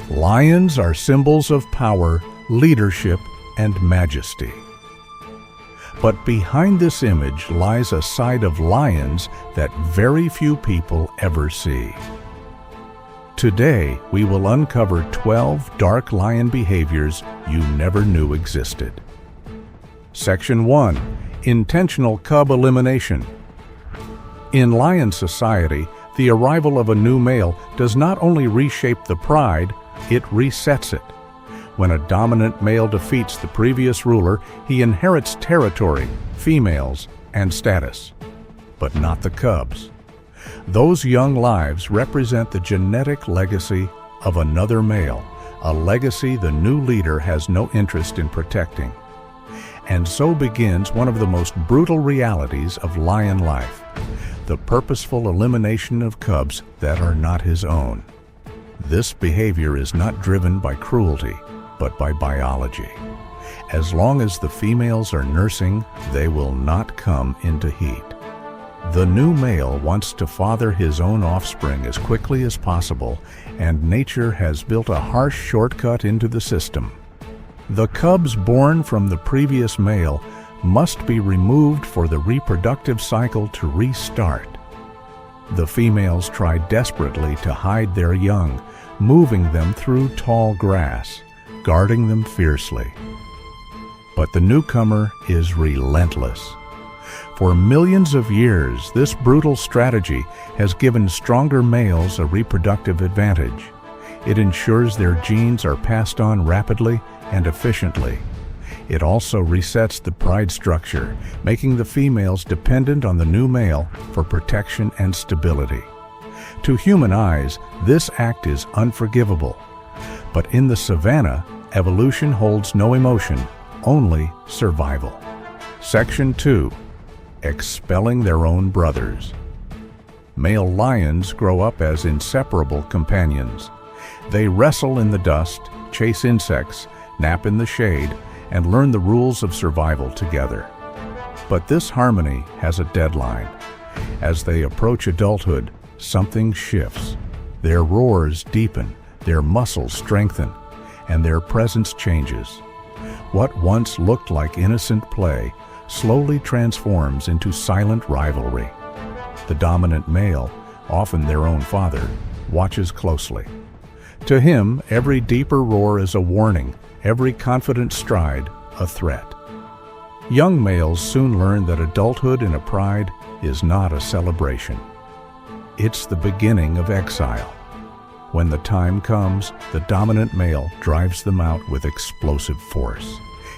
Lions are symbols of power, leadership, and majesty. But behind this image lies a side of lions that very few people ever see. Today, we will uncover 12 dark lion behaviors you never knew existed. Section 1. Intentional cub elimination. In lion society, the arrival of a new male does not only reshape the pride, it resets it. When a dominant male defeats the previous ruler, he inherits territory, females, and status. But not the cubs. Those young lives represent the genetic legacy of another male, a legacy the new leader has no interest in protecting. And so begins one of the most brutal realities of lion life, the purposeful elimination of cubs that are not his own. This behavior is not driven by cruelty, but by biology. As long as the females are nursing, they will not come into heat. The new male wants to father his own offspring as quickly as possible, and nature has built a harsh shortcut into the system. The cubs born from the previous male must be removed for the reproductive cycle to restart. The females try desperately to hide their young, moving them through tall grass, guarding them fiercely. But the newcomer is relentless. For millions of years, this brutal strategy has given stronger males a reproductive advantage. It ensures their genes are passed on rapidly and efficiently. It also resets the pride structure, making the females dependent on the new male for protection and stability. To human eyes, this act is unforgivable. But in the savannah, evolution holds no emotion, only survival. Section 2. Expelling their own brothers. Male lions grow up as inseparable companions. They wrestle in the dust, chase insects, nap in the shade, and learn the rules of survival together. But this harmony has a deadline. As they approach adulthood, something shifts. Their roars deepen, their muscles strengthen, and their presence changes. What once looked like innocent play slowly transforms into silent rivalry. The dominant male, often their own father, watches closely. To him, every deeper roar is a warning, every confident stride a threat. Young males soon learn that adulthood in a pride is not a celebration. It's the beginning of exile. When the time comes, the dominant male drives them out with explosive force.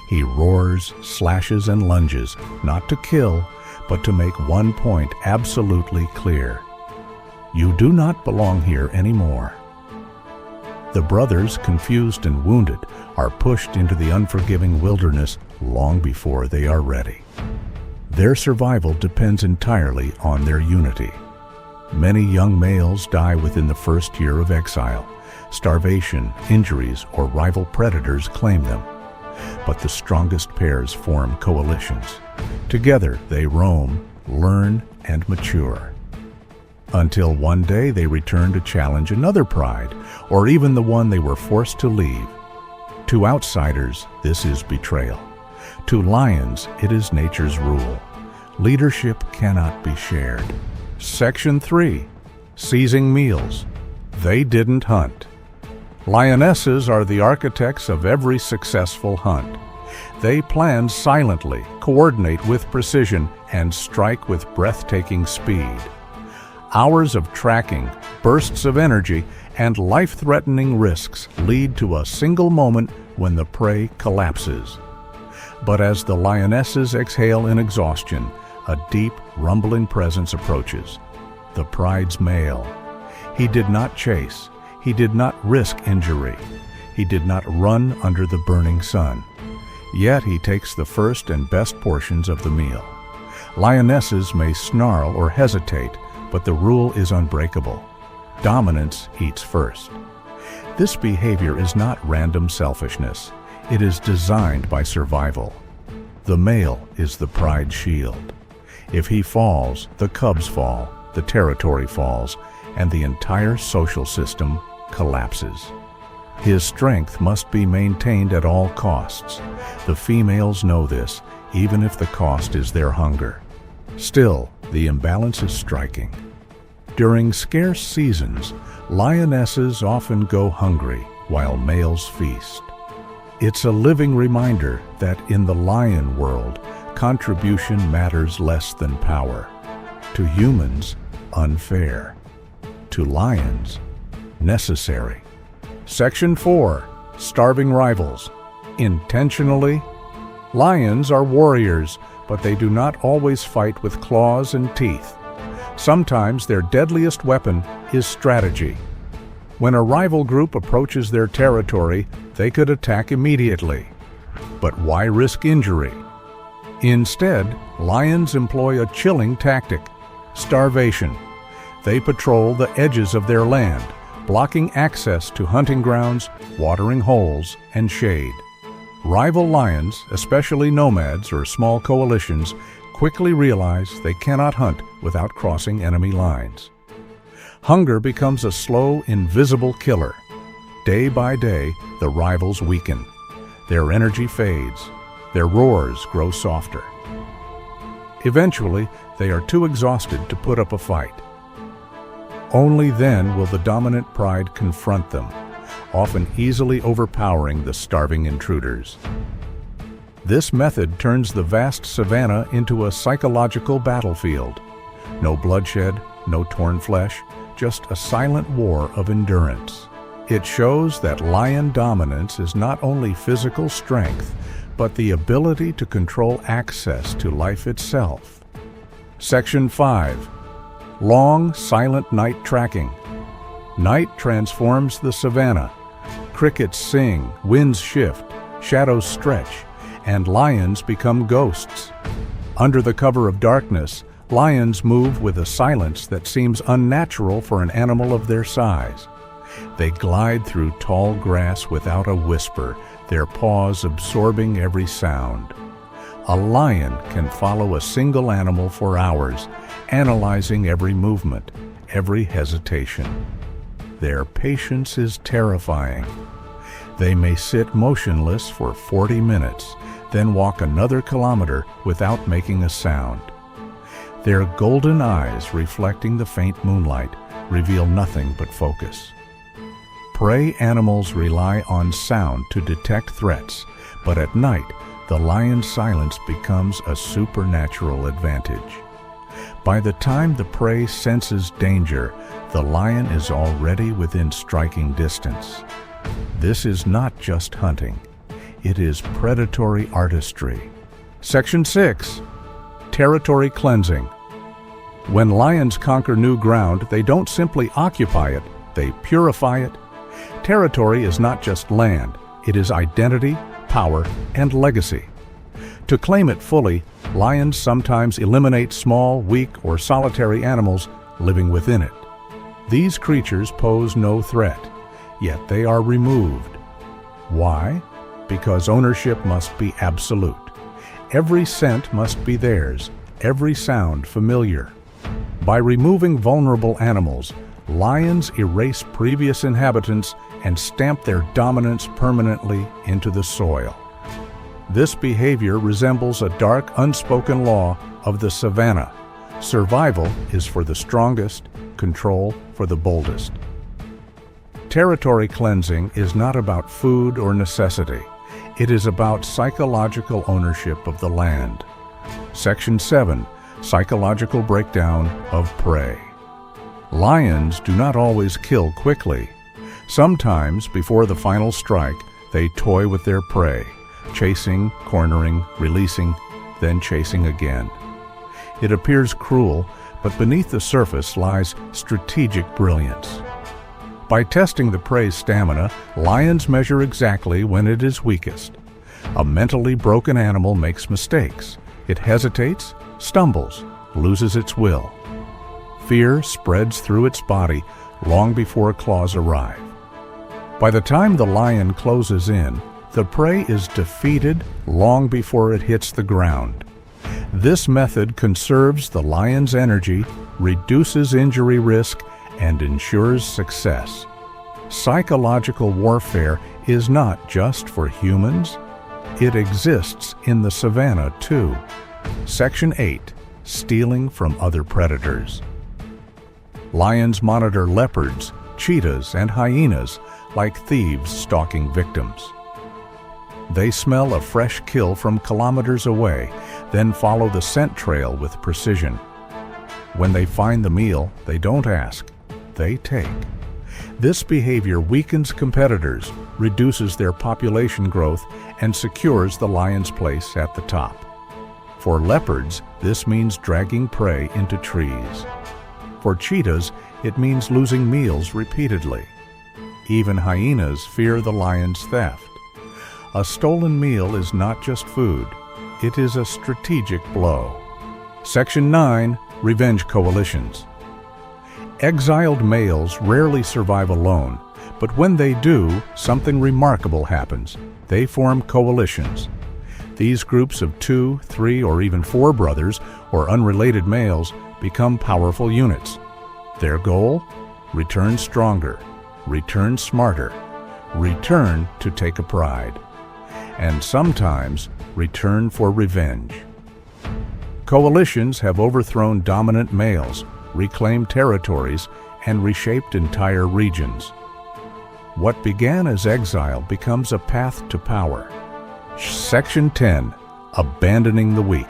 He roars, slashes, and lunges, not to kill, but to make one point absolutely clear. You do not belong here anymore. The brothers, confused and wounded, are pushed into the unforgiving wilderness long before they are ready. Their survival depends entirely on their unity. Many young males die within the first year of exile. Starvation, injuries, or rival predators claim them. But the strongest pairs form coalitions. Together they roam, learn, and mature. Until one day they return to challenge another pride, or even the one they were forced to leave. To outsiders, this is betrayal. To lions, it is nature's rule. Leadership cannot be shared. Section 3. Seizing meals. They didn't hunt. Lionesses are the architects of every successful hunt. They plan silently, coordinate with precision, and strike with breathtaking speed. Hours of tracking, bursts of energy, and life-threatening risks lead to a single moment when the prey collapses. But as the lionesses exhale in exhaustion, a deep, rumbling presence approaches. The pride's male. He did not chase. He did not risk injury. He did not run under the burning sun. Yet he takes the first and best portions of the meal. Lionesses may snarl or hesitate, but the rule is unbreakable. Dominance eats first. This behavior is not random selfishness. It is designed by survival. The male is the pride's shield. If he falls, the cubs fall, the territory falls, and the entire social system collapses. His strength must be maintained at all costs. The females know this, even if the cost is their hunger. Still, the imbalance is striking. During scarce seasons, lionesses often go hungry while males feast. It's a living reminder that in the lion world, contribution matters less than power. To humans, unfair. To lions, necessary. Section 4. Starving rivals. Intentionally? Lions are warriors, but they do not always fight with claws and teeth. Sometimes their deadliest weapon is strategy. When a rival group approaches their territory, they could attack immediately. But why risk injury? Instead, lions employ a chilling tactic: starvation. They patrol the edges of their land, blocking access to hunting grounds, watering holes, and shade. Rival lions, especially nomads or small coalitions, quickly realize they cannot hunt without crossing enemy lines. Hunger becomes a slow, invisible killer. Day by day, the rivals weaken. Their energy fades. Their roars grow softer. Eventually, they are too exhausted to put up a fight. Only then will the dominant pride confront them, often easily overpowering the starving intruders. This method turns the vast savannah into a psychological battlefield. No bloodshed, no torn flesh, just a silent war of endurance. It shows that lion dominance is not only physical strength, but the ability to control access to life itself. Section 5. Long, silent night tracking. Night transforms the savannah. Crickets sing, winds shift, shadows stretch, and lions become ghosts. Under the cover of darkness, lions move with a silence that seems unnatural for an animal of their size. They glide through tall grass without a whisper, their paws absorbing every sound. A lion can follow a single animal for hours, analyzing every movement, every hesitation. Their patience is terrifying. They may sit motionless for 40 minutes, then walk another kilometer without making a sound. Their golden eyes, reflecting the faint moonlight, reveal nothing but focus. Prey animals rely on sound to detect threats, but at night, the lion's silence becomes a supernatural advantage. By the time the prey senses danger, the lion is already within striking distance. This is not just hunting. It is predatory artistry. Section 6. Territory cleansing. When lions conquer new ground, they don't simply occupy it, they purify it. Territory is not just land, it is identity, power, and legacy. To claim it fully, lions sometimes eliminate small, weak, or solitary animals living within it. These creatures pose no threat, yet they are removed. Why? Because ownership must be absolute. Every scent must be theirs, every sound familiar. By removing vulnerable animals, lions erase previous inhabitants and stamp their dominance permanently into the soil. This behavior resembles a dark, unspoken law of the savannah. Survival is for the strongest, control for the boldest. Territory cleansing is not about food or necessity. It is about psychological ownership of the land. Section 7. Psychological breakdown of prey. Lions do not always kill quickly. Sometimes, before the final strike, they toy with their prey, chasing, cornering, releasing, then chasing again. It appears cruel, but beneath the surface lies strategic brilliance. By testing the prey's stamina, lions measure exactly when it is weakest. A mentally broken animal makes mistakes. It hesitates, stumbles, loses its will. Fear spreads through its body long before claws arrive. By the time the lion closes in, the prey is defeated long before it hits the ground. This method conserves the lion's energy, reduces injury risk, and ensures success. Psychological warfare is not just for humans. It exists in the savannah too. Section 8. Stealing from other predators. Lions monitor leopards, cheetahs, and hyenas like thieves stalking victims. They smell a fresh kill from kilometers away, then follow the scent trail with precision. When they find the meal, they don't ask, they take. This behavior weakens competitors, reduces their population growth, and secures the lion's place at the top. For leopards, this means dragging prey into trees. For cheetahs, it means losing meals repeatedly. Even hyenas fear the lion's theft. A stolen meal is not just food, it is a strategic blow. Section 9. Revenge coalitions. Exiled males rarely survive alone, but when they do, something remarkable happens. They form coalitions. These groups of 2, 3, or even 4 brothers or unrelated males become powerful units. Their goal? Return stronger, return smarter, return to take a pride, and sometimes return for revenge. Coalitions have overthrown dominant males, reclaimed territories, and reshaped entire regions. What began as exile becomes a path to power. Section 10. Abandoning the weak.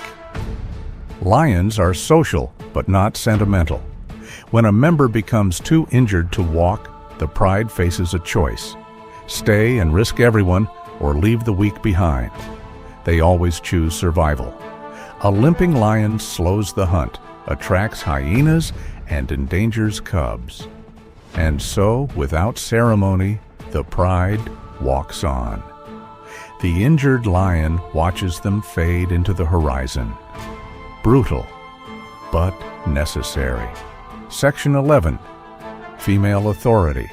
Lions are social, but not sentimental. When a member becomes too injured to walk, the pride faces a choice: stay and risk everyone, or leave the weak behind. They always choose survival. A limping lion slows the hunt, attracts hyenas, and endangers cubs. And so, without ceremony, the pride walks on. The injured lion watches them fade into the horizon. Brutal, but necessary. Section 11. Female authority.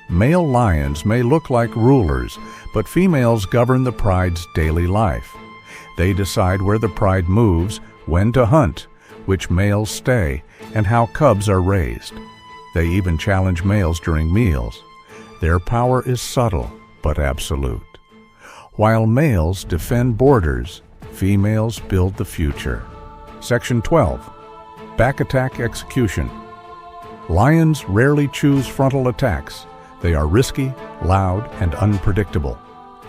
Male lions may look like rulers, but females govern the pride's daily life. They decide where the pride moves, when to hunt, which males stay, and how cubs are raised. They even challenge males during meals. Their power is subtle, but absolute. While males defend borders, females build the future. Section 12. Back attack execution. Lions rarely choose frontal attacks. They are risky, loud, and unpredictable.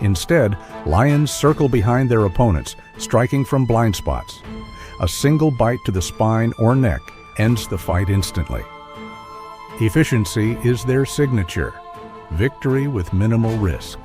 Instead, lions circle behind their opponents, striking from blind spots. A single bite to the spine or neck ends the fight instantly. Efficiency is their signature. Victory with minimal risk.